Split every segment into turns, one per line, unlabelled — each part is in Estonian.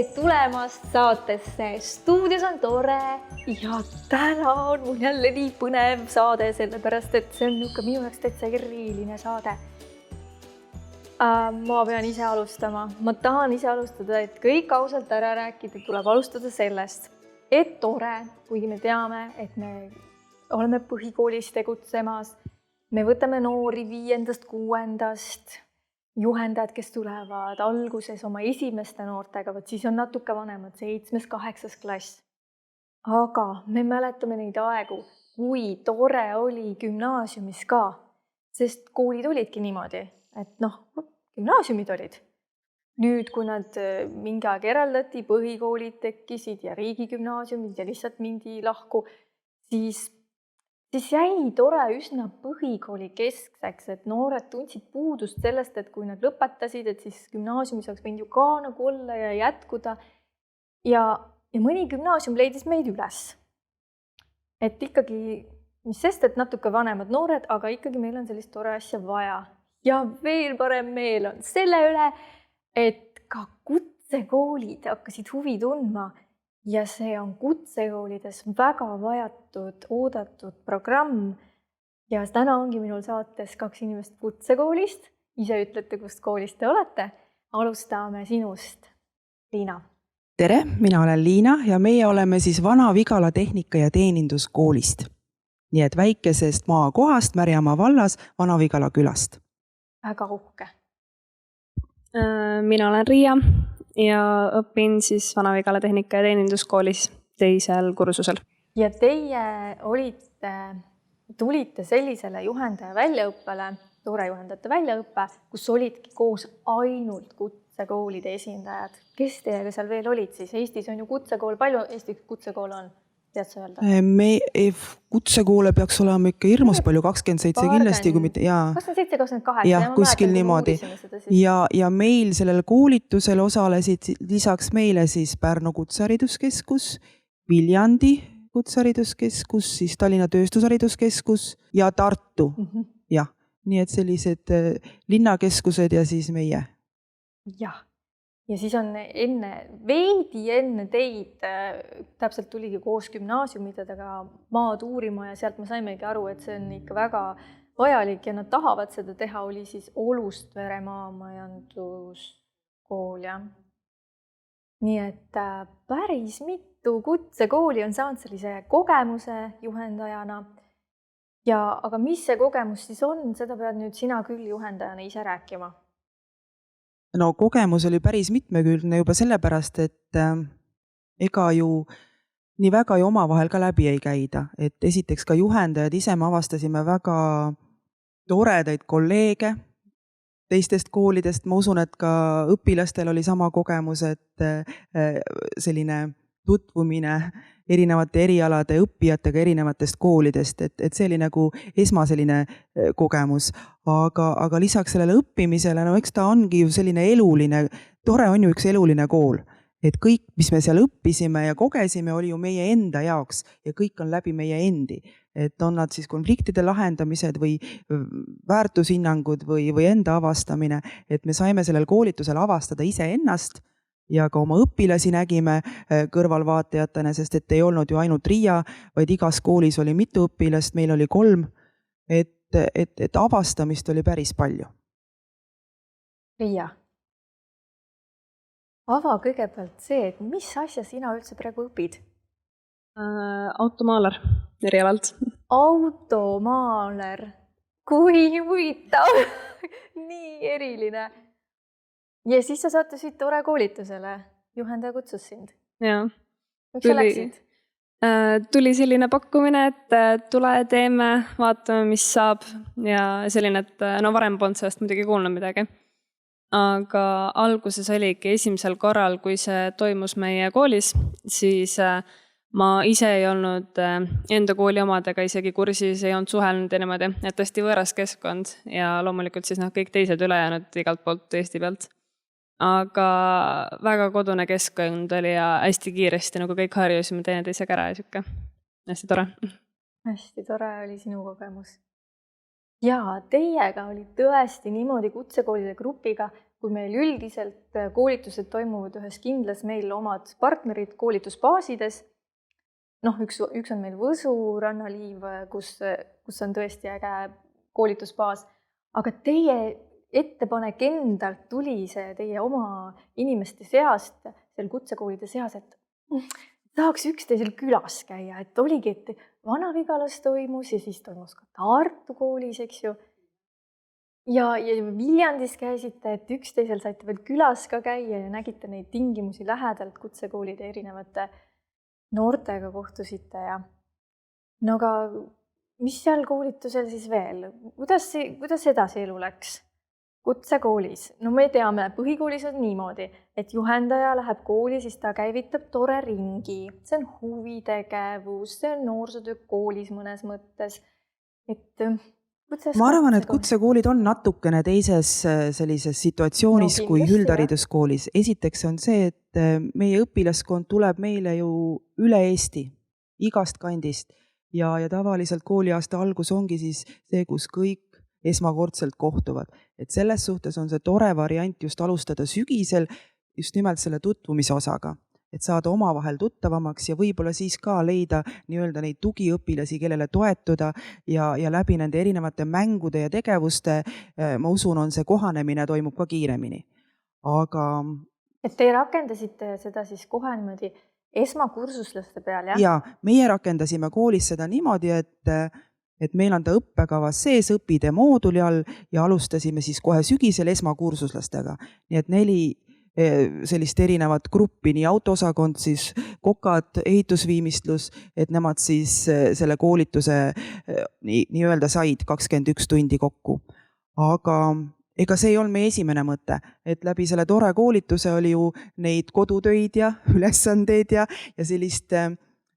tere tulemast saatesse. Stuudios on tore ja täna on mul jälle nii põnev saade, sellepärast et see on minu jaoks täitsa eriline saade. Ma pean ise alustama. Ma tahan ise alustada, et kõik ausalt ära rääkida, tuleb alustada sellest, et tore, kuigi me teame, et me oleme põhikoolis tegutsemas. Me võtame noori 5.–6. juhendajad, kes tulevad alguses oma esimeste noortega, siis on natuke vanemad, 7.–8. klass. Aga me mäletame neid aegu, kui tore oli gümnaasiumis ka, sest koolid olidki niimoodi, et gümnaasiumid olid. Nüüd, kui nad mingi aeg eraldati, põhikoolid tekkisid ja riigigümnaasiumid ja lihtsalt mindi lahku, siis jäi tore üsna põhikooli keskseks, et noored tundsid puudust sellest, et kui nad lõpetasid, et siis gümnaasiumis oleks võinud ju ka nagu olla ja jätkuda. Ja mõni gümnaasium leidis meid üles. Et ikkagi, mis sest, et natuke vanemad noored, aga ikkagi meil on sellist tore asja vaja. Ja veel parem meel on selle üle, et ka kutsekoolid hakkasid huvi tundma. Ja see on kutsekoolides väga vajatud, oodatud programm. Ja täna ongi minul saates 2 inimest kutsekoolist. Ise ütlete, kust koolist te olete. Alustame sinust, Liina.
Tere, mina olen Liina ja meie oleme siis Vana-Vigala tehnika- ja teeninduskoolist. Nii et väikesest maakohast Märjamaa vallas Vana-Vigala külast.
Väga uhke.
Mina olen Riia ja õpin siis Vana-Vigala tehnika- ja teeninduskoolis 2. kursusel.
Ja teie tulite sellisele juhendaja väljaõppele, tore juhendajate väljaõppe, kus olidki koos ainult kutsekoolide esindajad. Kes teiega seal veel olid siis? Eestis on ju kutsekool, palju Eestis kutsekool on? Tead sa öelda?
Kutsekoole peaks olema ikka hirmus palju, 27 kindlasti, kui mitte.
27-28.
Jah, kuskil niimoodi. Ja meil sellel koolitusel osalesid lisaks meile siis Pärnu kutsehariduskeskus, Viljandi kutsehariduskeskus, siis Tallinna tööstushariduskeskus ja Tartu. Jah, nii et sellised linnakeskused ja siis meie.
Jah. Ja siis on veidi enne teid, täpselt tuligi koos gümnaasiumidega maad uurima ja sealt me saimegi aru, et see on ikka väga vajalik ja nad tahavad seda teha, oli siis Olustvere maamajanduskool. Nii et päris mitu kutsekooli on saanud sellise kogemuse juhendajana. Aga mis see kogemus siis on, seda pead nüüd sina küll juhendajana ise rääkima.
No kogemus oli päris mitmekülgne juba sellepärast, et ega ju nii väga ju omavahel ka läbi ei käida. Et esiteks ka juhendajad ise me avastasime väga toredaid kolleege teistest koolidest. Ma usun, et ka õpilastel oli sama kogemus, et selline tutvumine erinevate erialade õppijatega erinevatest koolidest, et see oli nagu selline kogemus. Aga lisaks sellele õppimisele, eks ta ongi ju selline eluline, tore on ju üks eluline kool. Et kõik, mis me seal õppisime ja kogesime, oli ju meie enda jaoks ja kõik on läbi meie endi. Et on nad siis konfliktide lahendamised või väärtushinnangud või enda avastamine, et me saime sellel koolitusel avastada ise ennast ja ka oma õpilasi nägime kõrvalvaatajatena, sest et ei olnud ju ainult Riia, vaid igas koolis oli mitu õpilast, meil oli 3, et avastamist oli päris palju.
Riia, ava kõigepealt see, et mis asja sina üldse praegu õpid?
Automaaler erialalt.
Automaaler, kui huvitav, nii eriline. Ja siis sa sattusid tore koolitusele, juhendaja kutsus sind.
Jaa.
Miks sa läksid?
Tuli selline pakkumine, et tule teeme, vaatame, mis saab ja selline, et varem polnud sellest muidugi kuulnud midagi. Aga alguses oligi esimesel korral, kui see toimus meie koolis, siis ma ise ei olnud enda kooli omadega isegi kursis, ei olnud suhelnud ja niimoodi, et hästi võõras keskkond ja loomulikult siis kõik teised ülejäänud igalt poolt Eesti pealt. Aga väga kodune keskkond oli ja hästi kiiresti, nagu kõik harjusime teineteisega ära ja siuke. Hästi tore.
Hästi tore oli sinu kogemus. Ja teiega oli tõesti niimoodi kutsekoolide grupiga kui meil üldiselt koolitused toimuvad ühes kindlas meil omad partnerid koolitusbaasides, üks on meil Võsu rannaliiv, kus on tõesti äge koolitusbaas, aga teie ettepanek endalt tuli see teie oma inimeste seast, seal kutsekoolide seas, et tahaks üksteisel külas käia, et oligi, et Vana-Vigalas toimus ja siis toimus ka Tartu koolis, eks ju. Ja Viljandis käisite, et üksteisel saite veel külas ka käia ja nägite neid tingimusi lähedalt kutsekoolide erinevate noortega kohtusite ja no aga mis seal koolitusel siis veel? Kuidas edasi elu läks? Kutsekoolis. No me teame, põhikoolis on niimoodi, et juhendaja läheb kooli, siis ta käivitab tore ringi. See on huvitegevus, see on noorsootöö koolis mõnes mõttes.
Ma arvan, et kutsekoolid on natukene teises sellises situatsioonis kui üldhariduskoolis. Esiteks on see, et meie õpilaskond tuleb meile ju üle Eesti, igast kandist ja tavaliselt kooliaasta algus ongi siis see, kus kõik esmakordselt kohtuvad. Et selles suhtes on see tore variant just alustada sügisel just nimelt selle tutvumise osaga, et saada omavahel tuttavamaks ja võib-olla siis ka leida nii-öelda neid tugiõpilasi, kellele toetuda ja läbi nende erinevate mängude ja tegevuste, ma usun, on see kohanemine toimub ka kiiremini. Aga...
Et te rakendasite seda siis kohe niimoodi esmakursuslaste peal, jah?
Ja, meie rakendasime koolis seda niimoodi, et meil on ta õppekavas sees õpide mooduli all ja alustasime siis kohe sügisel esmakursuslastega. Nii et 4 sellist erinevat gruppi, nii autosakond, siis kokad, ehitusviimistlus, et nemad siis selle koolituse nii-öelda said 21 tundi kokku. Aga ega see ei olnud meie esimene mõte, et läbi selle tore koolituse oli ju neid kodutöid ja ülesandeid ja sellist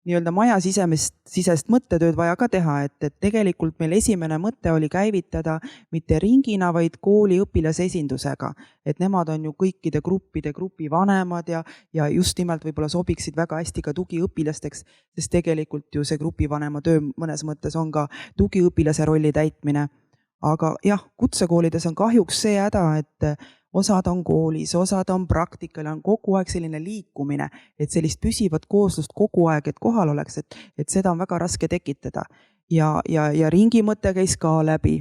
nii-öelda maja sisest mõttetööd vaja ka teha, et tegelikult meil esimene mõte oli käivitada mitte ringina, vaid kooli õpilasesindusega. Et nemad on ju kõikide gruppide grupivanemad ja just nimelt võib-olla sobiksid väga hästi ka tugiõpilasteks, sest tegelikult ju see grupivanema töö mõnes mõttes on ka tugiõpilase rolli täitmine. Aga jah, kutsekoolides on kahjuks see häda, et osad on koolis, osad on praktikal, on kogu aeg selline liikumine, et sellist püsivat kooslust kogu aeg, et kohal oleks, et seda on väga raske tekitada. Ja ringi mõte käis ka läbi,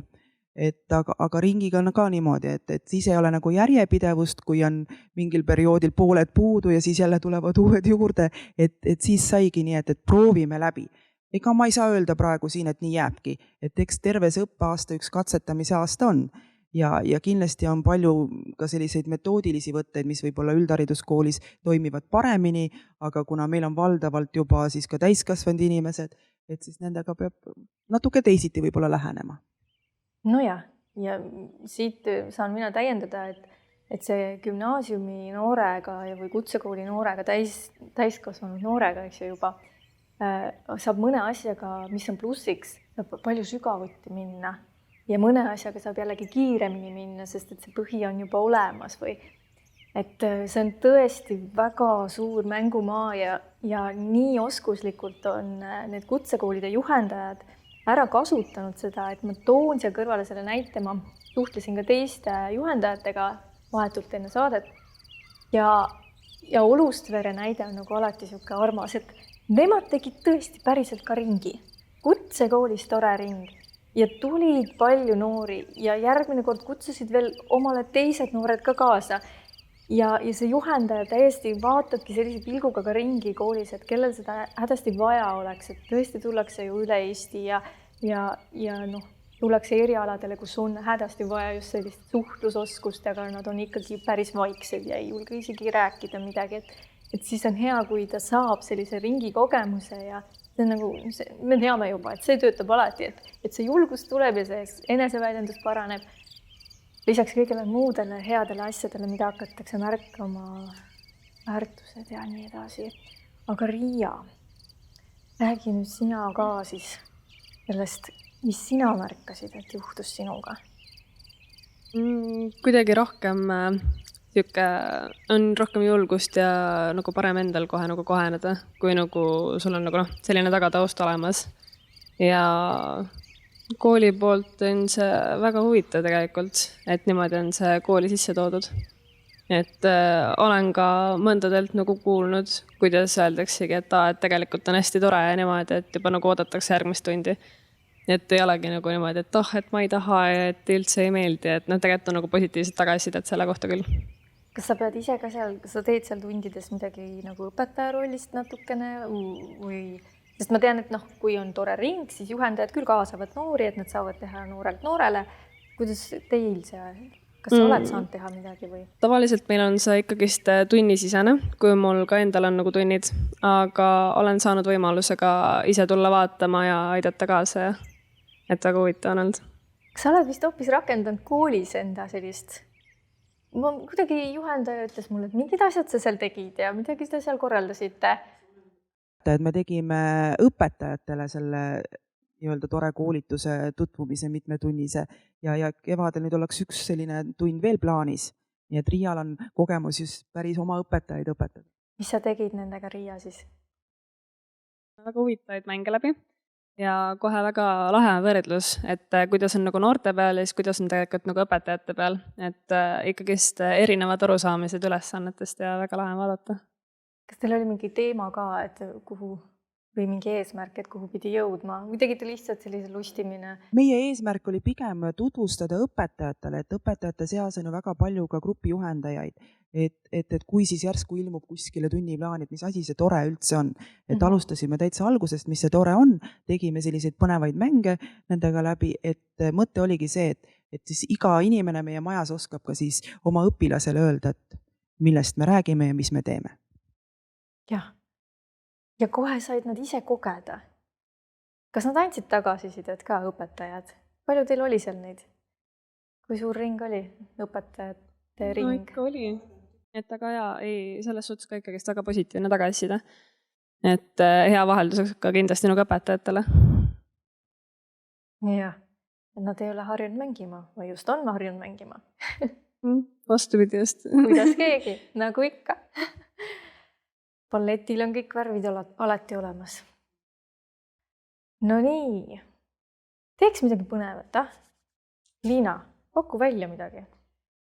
aga ringiga on ka niimoodi, et siis ei ole nagu järjepidevust, kui on mingil perioodil pooled puudu ja siis jälle tulevad uued juurde, et siis saigi nii, et proovime läbi. Ega ma ei saa öelda praegu siin, et nii jääbki, et eks terve see õppeaasta üks katsetamise aasta on. Ja kindlasti on palju ka selliseid metoodilisi võtteid, mis võib-olla üldhariduskoolis toimivad paremini, aga kuna meil on valdavalt juba siis ka täiskasvanud inimesed, et siis nendega peab natuke teisiti võib-olla lähenema.
Nojah, ja siit saan mina täiendada, et see gümnaasiumi noorega või kutsekooli noorega, täiskasvanud noorega, eks juba, saab mõne asjaga, mis on plussiks, saab palju sügavuti minna. Ja mõne asjaga saab jällegi kiiremini minna, sest et see põhi on juba olemas või et see on tõesti väga suur mängumaa ja nii oskuslikult on need kutsekoolide juhendajad ära kasutanud seda, et ma toon siia kõrvale selle näite, ma suhtlesin ka teiste juhendajatega vahetult enne saadet ja Olustvere näide on nagu alati sihuke armas, et nemad tegid tõesti päriselt ka ringi. Kutsekoolis tore ring. Ja tulid palju noori ja järgmine kord kutsusid veel omale teised noored ka kaasa. Ja see juhendaja täiesti vaatabki sellise pilguga ka ringi koolis, et kellel seda hädasti vaja oleks, et tõesti tullakse ju üle Eesti ja tullakse erialadele, kus on hädasti vaja just sellist suhtlusoskust, aga nad on ikkagi päris vaiksed ja ei julge isegi rääkida midagi, et siis on hea, kui ta saab sellise ringi kogemuse ja see on nagu, me teame juba, et see töötab alati, et see julgus tuleb ja see eneseväljendus paraneb. Lisaks kõigele muudele headele asjadele, mida hakatakse märkama, väärtused ja nii edasi. Aga Riia, räägi nüüd sina ka siis sellest, mis sina märkasid, et juhtus sinuga?
Kuidagi rohkem on rohkem julgust ja nagu parem endal kohe nagu koheneda, kui nagu sul on nagu selline tagataust olemas. Ja kooli poolt on see väga huvitav tegelikult, et niimoodi on see kooli sisse toodud. Et olen ka mõndadelt nagu kuulnud, kuidas öeldaksegi, et tegelikult on hästi tore ja niimoodi, et juba nagu oodatakse järgmist tundi. Et ei olegi nagu niimoodi, et et ma ei taha ja et üldse ei meeldi, et tegelikult on nagu positiivset tagasisidet selle kohta küll.
Kas sa pead ise ka seal, kas sa teed seal tundides midagi nagu õpetaja rollist natukene või, sest ma tean, et kui on tore ring, siis juhendajad küll kaasavad noori, et nad saavad teha noorelt noorele. Kuidas teil see, kas sa oled saanud teha midagi või?
Tavaliselt meil on see ikkagist tunnisisene, kui mul ka endal on nagu tunnid, aga olen saanud võimaluse ka ise tulla vaatama ja aidata kaasa ja et väga huvitav on olnud.
Kas sa oled vist hoopis rakendanud koolis enda sellist? Ma kuidagi juhendaja ütles mulle, et mingid asjad sa seal tegid ja midagi seda seal korraldasite.
Et me tegime õpetajatele selle nii-öelda tore koolituse tutvumise mitmetunnise ja kevadel nüüd oleks üks selline tund veel plaanis. Nii et Riial on kogemus just päris oma õpetajaid õpetada.
Mis sa tegid nendega Riia siis?
Väga huvitavaid mänge läbi ja kohe väga lahe võrdlus, et kuidas on nagu noorte peal ja siis kuidas on tegelikult nagu õpetajate peal. Et ikkagist erinevad arusaamised ülesannetest ja väga lahe vaadata.
Kas teil oli mingi teema ka, et kuhu või mingi eesmärk, et kuhu pidi jõudma? Või tegite lihtsalt sellise lustimine?
Meie eesmärk oli pigem tutvustada õpetajatele, et õpetajate seas on ju väga palju ka grupijuhendajaid. Et kui siis järsku ilmub kuskile tunniplaanid, mis asi see tore üldse on. Et alustasime täitsa algusest, mis see tore on, tegime selliseid põnevaid mänge nendega läbi, et mõte oligi see, et siis iga inimene meie majas oskab ka siis oma õpilasele öelda, et millest me räägime ja mis me teeme.
Jah. Ja kohe said nad ise kogeda. Kas nad andsid tagasisidet ka õpetajad? Palju teil oli seal neid? Kui suur ring oli õpetajate ring?
No ikka oli. Et aga selles suhtes ka ikkagist väga positiivne tagasiside. Et hea vahelduseks ka kindlasti nagu õpetajatele.
Jah. Nad ei ole harjunud mängima või just on harjunud mängima.
Vastupidi just.
Kuidas keegi, nagu ikka. Balletil on kõik värvid alati olemas. No nii. Teeks midagi põnevat, Liina, paku välja midagi.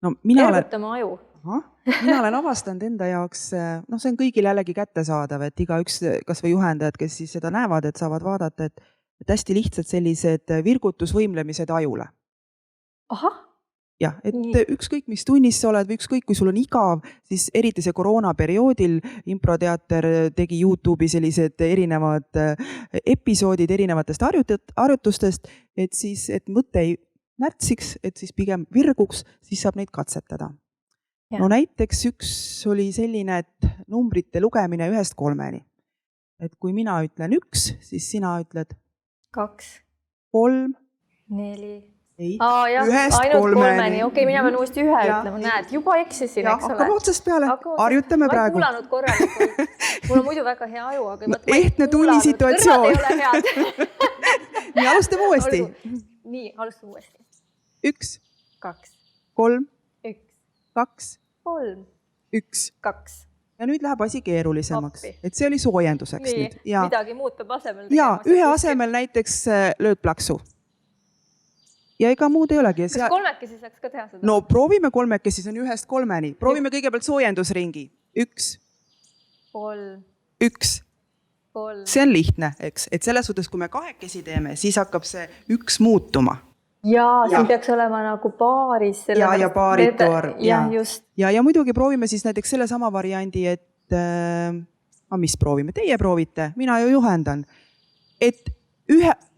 No, mina
aju.
Mina olen avastanud enda jaoks, see on kõigil jällegi kättesaadav, et igaüks, kas või juhendajad, kes siis seda näevad, et saavad vaadata, et hästi lihtsalt sellised virgutusvõimlemised ajule.
Ahah.
Jah, et ükskõik, mis tunnis sa oled või ükskõik, kui sul on igav, siis eriti see koroonaperioodil Improteater tegi YouTube'i sellised erinevad episoodid erinevatest harjutustest, et siis, et mõte ei närtsiks, et siis pigem virguks, siis saab neid katsetada. Ja. No näiteks üks oli selline, et numbrite lugemine 1-3. Et kui mina ütlen 1, siis sina ütled
2,
3,
4,
Ei,
ainult 3. Okei, mina pean uuesti 1 ütlema. Näed, juba eksisin, eks ole.
Hakkame otsast peale. Harjutame praegu.
Ma ei kuulanud korralikult. Mul on muidu väga hea aju, aga
ehtne tunnisituatsioon.
Kõrvad ei ole head.
Nii, alustame uuesti.
Nii, alustame uuesti.
1,
2,
3,
1,
2,
3,
1,
2.
Ja nüüd läheb asi keerulisemaks. Et see oli soojenduseks nüüd.
Midagi muud peab asemel.
Ja, ühe asemel näiteks lööd plaksu. Ja ega muud ei olegi.
Kas kolmekesi saaks ka teha seda?
No proovime kolmekesi, see on 1-3. Proovime kõigepealt soojendusringi. 1,
3,
1. See on lihtne, eks. Et selles suhtes, kui me kahekesi teeme, siis hakkab see 1 muutuma.
Jaa, siin peaks olema nagu paaris.
Ja paaritu arv.
Just.
Ja muidugi proovime siis näiteks selle sama variandi, et mis proovime? Teie proovite, mina ju juhendan. Et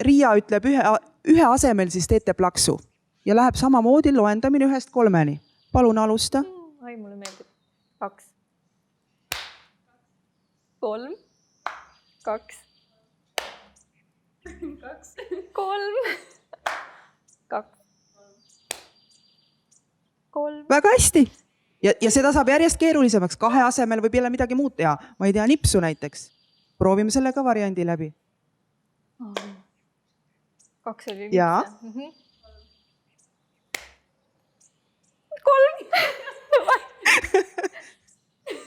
Riia ütleb ühe asemel siis teete plaksu ja läheb samamoodi loendamine 1-3. Palun alusta.
Ai, mulle meeldib. 2, 3, 2, 3, 2, 3.
Väga hästi. Ja seda saab järjest keerulisemaks. 2 asemel võib jälle midagi muud teha. Ma ei tea, nipsu näiteks. Proovime selle ka variandi läbi.
2 oli
ja.
3.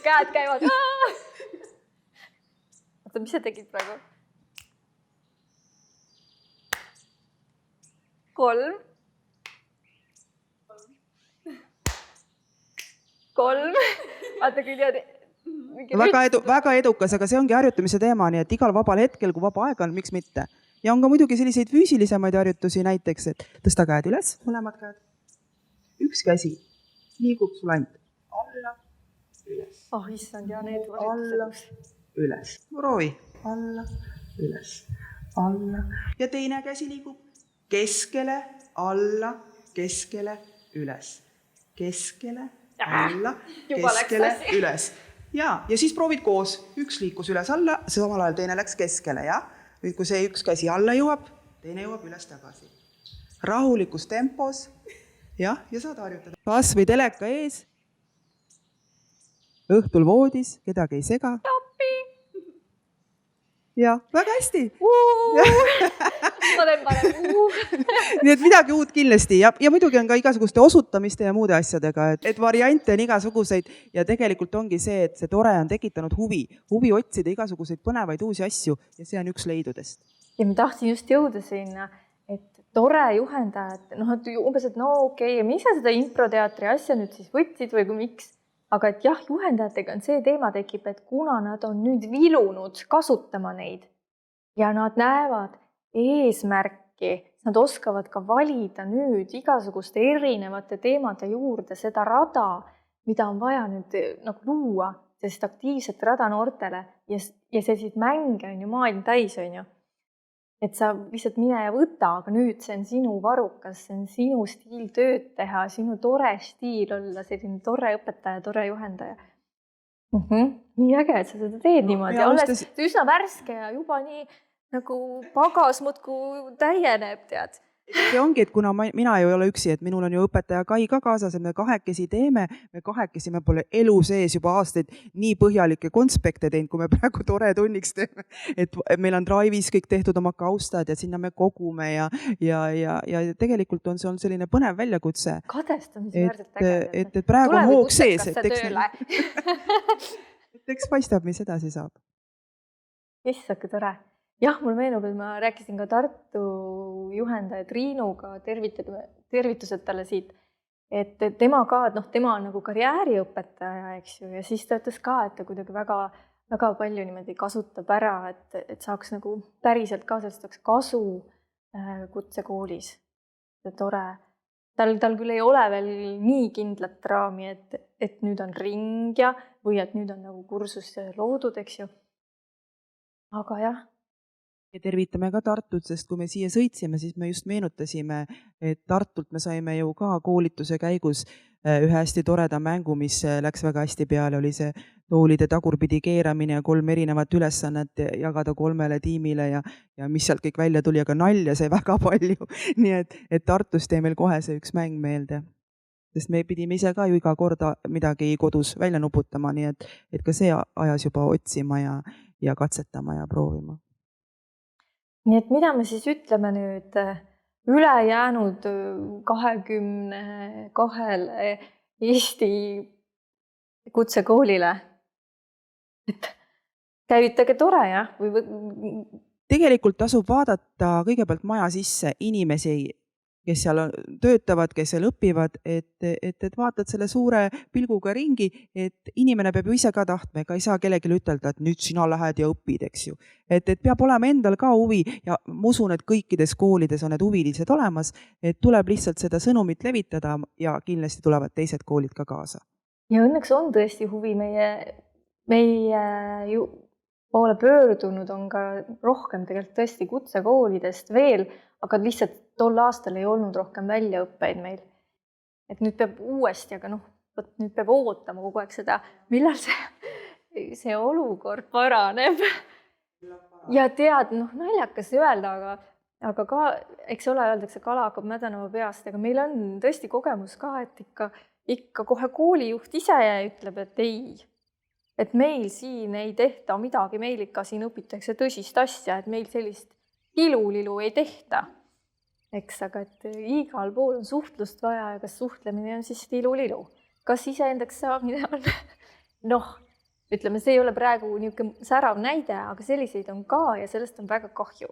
Käed käivad. Oota, mis sa tegid praegu? 3. Vaata küll ja
väga edukas, aga see ongi harjutamise teema, nii et igal vabal hetkel, kui vaba aeg on, miks mitte. Ja on ka muidugi selliseid füüsilisemaid harjutusi, näiteks, et tõsta käed üles, mõlemad käed. Üks käsi liigub sul ainult alla, üles.
Issand, ja need
alla, üles. Proovi. Alla, üles, alla. Ja teine käsi liigub keskele, alla, keskele, üles. Keskele, alla, keskele, üles. Ja siis proovid koos. Üks liikus üles alla, samal ajal teine läks keskele, ja? Nüüd, kui see üks käsi alla jõuab, teine jõuab üles tagasi. Rahulikus tempos, ja saad harjutada. Kas või teleka ees, õhtul voodis, kedagi ei sega.
Tappi!
Ja, väga hästi.
Ma teen parem.
Nii et midagi uut kindlasti ja muidugi on ka igasuguste osutamiste ja muude asjadega, et variante on igasuguseid ja tegelikult ongi see, et see tore on tekitanud huvi otsida igasuguseid põnevaid uusi asju ja see on üks leidudest.
Ja ma tahtsin just jõuda sinna, et tore juhendajad, umbes, et okei, miks sa seda improteatri asja nüüd siis võtsid või kui miks? Aga et jah, juhendajatega on see teema tekib, et kuna nad on nüüd vilunud kasutama neid ja nad näevad eesmärki, nad oskavad ka valida nüüd igasuguste erinevate teemade juurde seda rada, mida on vaja nüüd luua, sest aktiivset rada noortele ja selliseid mänge on ju maailm täis, on ju. Et sa lihtsalt mine ja võta, aga nüüd see on sinu varukas, see on sinu stiil tööd teha, sinu tore stiil olla selline tore õpetaja, tore juhendaja. Nii äge, et sa seda teed niimoodi. Olles üsna värske ja juba nii nagu pagas muudkui täieneb, tead.
See ongi, et kuna mina ei ole üksi, et minul on ju õpetaja Kai ka kaasas, et me kahekesi teeme, me pole elu sees juba aastaid nii põhjalikke konspekte teinud, kui me praegu tore tunniks teeme. Et meil on Drive'is kõik tehtud oma kaustad ja sinna me kogume ja tegelikult on see on selline põnev väljakutse.
Kadestamisväärselt äge.
Et praegu on hoog sees.
Et
eks paistab, mis edasi saab.
Issake tore. Jah, mul meenub, et ma rääkisin ka Tartu juhendaja Triinuga, tervitused talle siit, et tema ka, tema on nagu karjääriõpetaja, eks ju, ja siis ta ütles ka, et ta kuidagi väga palju niimoodi kasutab ära, et saaks nagu päriselt ka sellest kasu kutsekoolis. See tore. Tal küll ei ole veel nii kindlat raami, et nüüd on ring või et nüüd on nagu kursus loodud, eks ju. Aga jah.
Ja tervitame ka Tartut, sest kui me siia sõitsime, siis me just meenutasime, et Tartult me saime ju ka koolituse käigus ühe hästi toreda mängu, mis läks väga hästi peale, oli see toolide tagurpidi keeramine ja 3 erinevat ülesannet jagada 3 tiimile ja mis sealt kõik välja tuli, aga nalja sai väga palju. Nii et Tartus teie meil kohe see üks mäng meelde. Sest me pidime ise ka ju iga korda midagi kodus välja nuputama, nii et ka see ajas juba otsima ja katsetama ja proovima.
Nii et mida me siis ütleme nüüd ülejäänud 22 Eesti kutsekoolile? Et käivitage tore, jah?
Tegelikult tasub vaadata kõigepealt maja sisse inimesi, kes seal töötavad, kes seal õpivad, et vaatad selle suure pilguga ringi, et inimene peab ju ise ka tahtma, ega ei saa kellelegi ütelda, et nüüd sina lähed ja õpid, eks ju. Et peab olema endal ka huvi ja ma usun, et kõikides koolides on need huvilised olemas, et tuleb lihtsalt seda sõnumit levitada ja kindlasti tulevad teised koolid ka kaasa.
Ja õnneks on tõesti huvi meie poole pöördunud on ka rohkem tegelikult tõesti kutsekoolidest veel, aga lihtsalt tol aastal ei olnud rohkem väljaõppeid meil. Et nüüd peab uuesti, aga nüüd peab ootama kogu aeg seda, millal see olukord paraneb. Ja tead, naljakas öelda, aga ka, eks ole, öeldakse, kala hakkab mädanema peast, aga meil on tõesti kogemus ka, et ikka kohe koolijuht ise ütleb, et ei. Et meil siin ei tehta midagi, meil ikka siin õpitakse tõsist asja, et meil sellist ilulilu ei tehta. Eks, aga et igal pool on suhtlust vaja ja kas suhtlemine on siis ilulilu. Kas iseendaks saamine on? Ütleme, see ei ole praegu niisugune särav näide, aga selliseid on ka ja sellest on väga kahju.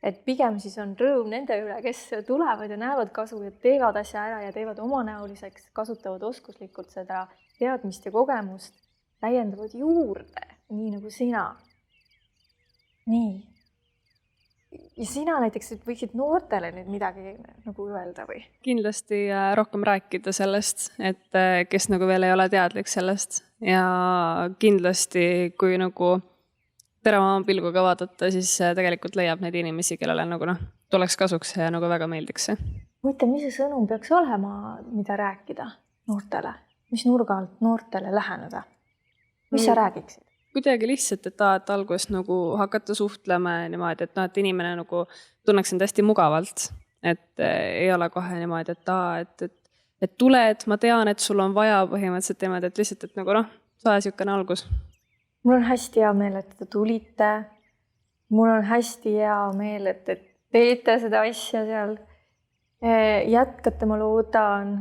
et pigem siis on rõõm nende üle, kes tulevad ja näevad kasu ja teevad asja ära ja teevad omanäoliseks, kasutavad oskuslikult seda teadmist ja kogemust, täiendavad juurde, nii nagu sina. Nii. Ja sina näiteks võiksid noortele nüüd midagi nagu öelda või?
Kindlasti rohkem rääkida sellest, et kes nagu veel ei ole teadlik sellest ja kindlasti kui nagu teravama pilguga vaadata, siis tegelikult leiab neid inimesi, kellele nagu tuleks kasuks ja nagu väga meeldiks see.
Mõtle, mis see sõnum peaks olema, mida rääkida noortele? Mis nurga alt noortele läheneda? Mis sa räägiksid?
Kuidagi lihtsalt, et alguses nagu hakata suhtlema niimoodi, et inimene nagu tunneks end hästi mugavalt, et ei ole kohe niimoodi, et tule, et ma tean, et sul on vaja põhimõtteliselt niimoodi, et lihtsalt, et nagu saa siukene algus.
Mul on hästi hea meel, et te tulite. Mul on hästi hea meel, et te teete seda asja seal. Jätkate, ma loodan.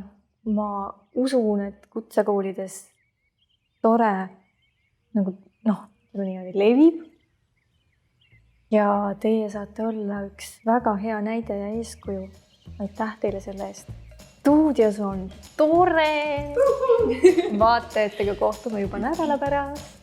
Ma usun, et kutsekoolides tore nagu niimoodi levib. Ja teie saate olla üks väga hea näide ja eeskuju. Aitäh teile selle eest. Stuudios on tore. Vaatajatega kohtume juba nädala pärast.